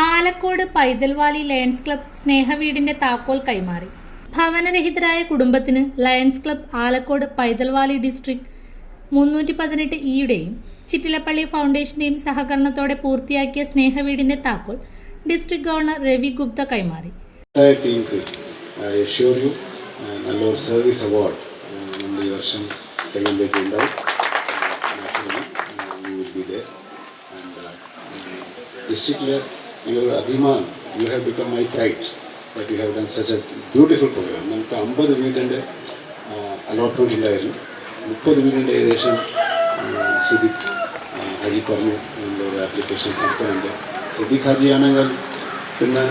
Alakode Paithal valley lions club സ്നേഹവീടിന്റെ താക്കോൽ കൈമാറി. ഭവനരഹിതരായ കുടുംബത്തിന് lions club Alakode Paithal valley district 318 ഇയുടെയും ചിറ്റിലപ്പള്ളി ഫൗണ്ടേഷന്റെയും സഹകരണത്തോടെ പൂർത്തിയാക്കിയ സ്നേഹവീടിന്റെ താക്കോൽ ഡിസ്ട്രിക്ട് ഗവർണർ രവി ഗുപ്ത കൈമാറി. നല്ലൊരു സർവീസ് അവാർഡ് നമ്മൾ ഈ വർഷം കയ്യിലേക്ക് ഉണ്ടാവും. ഡിസ്ട്രിക്റ്റിലെ ഈ ഒരു അഭിമാനം, you have become my pride that you have done such a beautiful program. നമുക്ക് 50 വീടിൻ്റെ അലോട്ട്മെൻറ്റ് ഉണ്ടായിരുന്നു. 30 വീടിൻ്റെ ഏകദേശം സിദ്ദിഖ് ഹാജി പറഞ്ഞു ഒരു ആപ്ലിക്കേഷൻ നടത്തുന്നുണ്ട്. സിദ്ദിഖ് ഹാജി ആണെങ്കിൽ പിന്നെ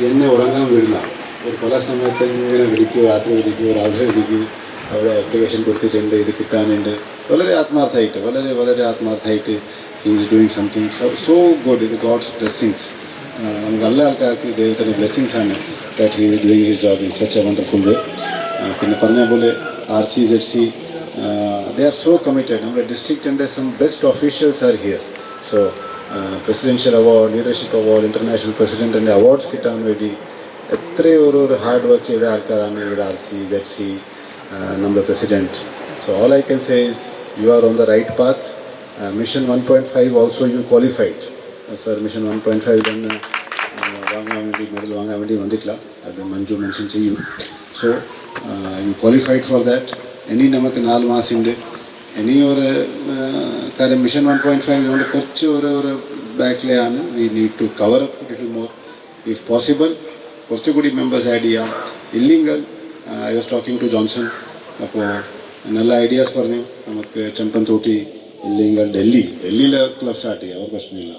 എന്നെ ഉറങ്ങാൻ വീടില്ല. ഒരു പല സമയത്ത് ഇങ്ങനെ വിളിക്കുകയോ രാത്രി വിളിക്കുകയോ രാവിലെ വിളിക്കുകയോ അവിടെ ആപ്ലിക്കേഷൻ കൊടുത്തിട്ടുണ്ട്, ഇത് കിട്ടാനുണ്ട്. വളരെ ആത്മാർത്ഥമായിട്ട് he is doing something so good. It is God's blessings. നമുക്ക് എല്ലാ ആൾക്കാർക്ക് ദൈവത്തിൻ്റെ ബ്ലെസ്സിങ്സ് ആണ് that he is doing his job in such a wonderful way. പിന്നെ പറഞ്ഞ പോലെ RCZC they are so committed. നമ്മുടെ ഡിസ്ട്രിക്റ്റിൻ്റെ some best officials are here. So presidential award, leadership award, international president awards കിട്ടാൻ വേണ്ടി എത്രയോ ഒരു ഹാർഡ് വർക്ക് ചെയ്ത ആൾക്കാരാണ് ഇവിടെ RCZC നമ്മുടെ president. So all I can say is you are on the right path. Mission 1.5 also you qualified. Sir, Mission 1.5 തന്നെ medal വാങ്ങാൻ വേണ്ടി വന്നിട്ടില്ല, അത് മഞ്ജു മെൻഷൻ ചെയ്യും. So you qualified for that. ഇനി നമുക്ക് 4 മാസമുണ്ട്. ഇനി ഒരു കാര്യം മിഷൻ 1.5 കൊണ്ട് കുറച്ച് ഒരു ബാക്കിലെയാണ്. We need to cover up little more if possible. കുറച്ചുകൂടി മെമ്പേഴ്സ് ആഡ് ചെയ്യാം. ഇല്ലെങ്കിൽ I was talking to Johnson. അപ്പോൾ നല്ല ഐഡിയാസ് പറഞ്ഞു. നമുക്ക് ചെമ്പൻതോട്ടി ഇല്ലെങ്കിൽ ഡൽഹിയിലെ ക്ലബ് സ്റ്റാർട്ട് ചെയ്യാം, അവർ പ്രശ്നമില്ല.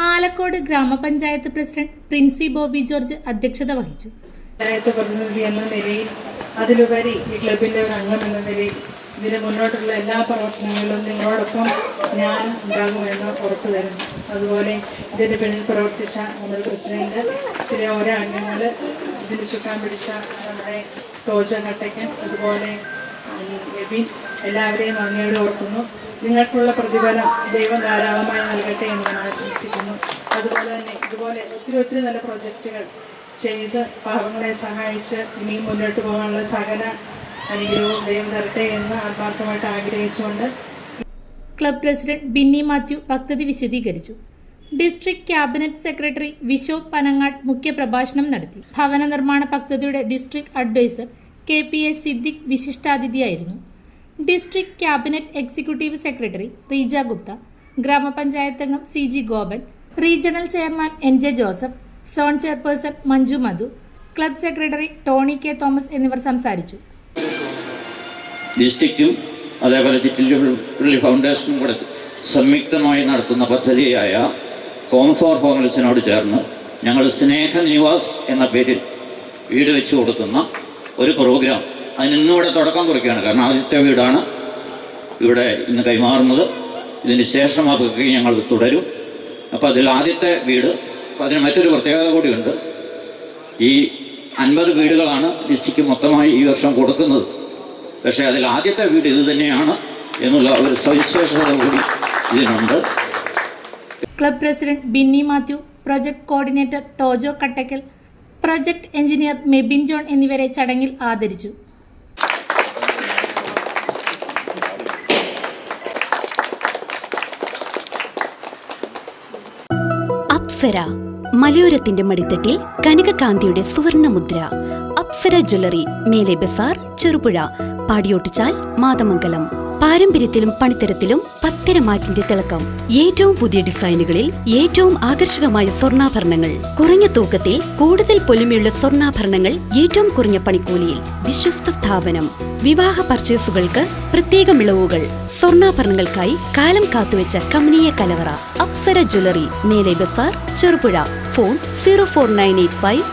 ആലക്കോട് ഗ്രാമപഞ്ചായത്ത് പ്രസിഡന്റ് പ്രിൻസി ബോബി ജോർജ് അധ്യക്ഷത വഹിച്ചു. പഞ്ചായത്ത് പ്രതിനിധി എന്ന നിലയിൽ, അതിലുപരി ഈ ക്ലബിൻ്റെ ഒരു അംഗം എന്ന നിലയിൽ ഇതിന് മുന്നോട്ടുള്ള എല്ലാ പ്രവർത്തനങ്ങളിലും നിങ്ങളോടൊപ്പം ഞാൻ ഉണ്ടാകുമെന്ന് ഉറപ്പു തരുന്നു. അതുപോലെ ഇതിൻ്റെ പിന്നിൽ പ്രവർത്തിച്ച നമ്മുടെ പ്രസിഡന്റ്, ഇതിലെ ഓരോ അംഗങ്ങൾ, ഇതിന് ചുക്കാൻ പിടിച്ച നമ്മുടെ ടോജ കട്ടയ്ക്കൻ, അതുപോലെ എബിൻ, എല്ലാവരെയും നന്ദിയോടെ ഓർക്കുന്നു. നിങ്ങൾക്കുള്ള പ്രതിഫലം ദൈവം ധാരാളമായി നൽകട്ടെ എന്ന് ഞാൻ ആശംസിക്കുന്നു. അതുപോലെ തന്നെ ഇതുപോലെ ഒത്തിരി നല്ല പ്രൊജക്റ്റുകൾ ചെയ്ത് പാവങ്ങളെ സഹായിച്ച് ഇനിയും മുന്നോട്ട് പോകാനുള്ള സകല അനുഗ്രഹവും ദൈവം തരട്ടെ എന്ന് ആത്മാർത്ഥമായിട്ട് ആഗ്രഹിച്ചുകൊണ്ട് ക്ലബ് പ്രസിഡന്റ് ബിന്നി മാത്യു പദ്ധതി വിശദീകരിച്ചു. District cabinet secretary Vishok Panangad മുഖ്യപ്രഭാഷണം നടത്തി. ഭവന നിർമ്മാണ പദ്ധതിയുടെ ഡിസ്ട്രിക്ട് അഡ്വൈസർ KPA സിദ്ദിഖ് വിശിഷ്ടാതിഥിയായിരുന്നു. District cabinet executive secretary Reeja Gupta, ഗ്രാമപഞ്ചായത്ത് അംഗം CG Gopan, regional chairman NJ Joseph, zone chairperson Manju Madhu, club secretary Tony K Thomas എന്നിവർ സംസാരിച്ചു. ഡിസ്ട്രിക്റ്റും അതേപോലെ ചിറ്റിലപ്പള്ളി ഫൗണ്ടേഷനും കൂടെ സംയുക്തമായി നടത്തുന്ന പദ്ധതിയായ ഹോം ഫോർ ഹോംലെസ്സിനോട് ചേർന്ന് ഞങ്ങൾ സ്നേഹ നിവാസ് എന്ന പേരിൽ വീട് വെച്ച് കൊടുക്കുന്ന ഒരു പ്രോഗ്രാം, അതിനിന്നിവിടെ തുടക്കം കുറിക്കുകയാണ്. കാരണം ആദ്യത്തെ വീടാണ് ഇവിടെ ഇന്ന് കൈമാറുന്നത്. ഇതിന് ശേഷം അതൊക്കെ ഞങ്ങൾ തുടരും. അപ്പോൾ അതിൽ ആദ്യത്തെ വീട്, അപ്പോൾ അതിന് മറ്റൊരു പ്രത്യേകത കൂടിയുണ്ട്. ഈ 50 വീടുകളാണ് ഡിസ്ട്രിക്റ്റ് മൊത്തമായി ഈ വർഷം കൊടുക്കുന്നത്. പക്ഷേ അതിൽ ആദ്യത്തെ വീട് ഇത് തന്നെയാണ് എന്നുള്ള ഒരു സവിശേഷത കൂടി ഇതിനുണ്ട്. Club president Binny Mathew, project coordinator Tojo Kattakkal, project engineer Mebin John എന്നിവരെ ചടങ്ങിൽ ആദരിച്ചു. അപ്സര മലയോരത്തിന്റെ മടിത്തട്ടിൽ കനകകാന്തിയുടെ സുവർണമുദ്ര. അപ്സര ജ്വല്ലറി, മേലെ ബസാർ, ചെറുപുഴ, പാടിയോട്ടിച്ചാൽ, മാതമംഗലം. പാരമ്പര്യത്തിലും പണിത്തരത്തിലും പത്തരമാറ്റിന്റെ തിളക്കം. ഏറ്റവും പുതിയ ഡിസൈനുകളിൽ ഏറ്റവും ആകർഷകമായ സ്വർണ്ണാഭരണങ്ങൾ. കുറഞ്ഞ തൂക്കത്തിൽ കൂടുതൽ പൊലിമയുള്ള സ്വർണ്ണാഭരണങ്ങൾ ഏറ്റവും കുറഞ്ഞ പണിക്കൂലിയിൽ. വിശ്വസ്ത സ്ഥാപനം. വിവാഹ പർച്ചേസുകൾക്ക് പ്രത്യേക ഇളവുകൾ. സ്വർണ്ണാഭരണങ്ങൾക്കായി കാലം കാത്തുവെച്ച കമനീയ കലവറ. അപ്സര ജ്വല്ലറി, മേലെ ബസാർ, ചെറുപുഴ. ഫോൺ 04985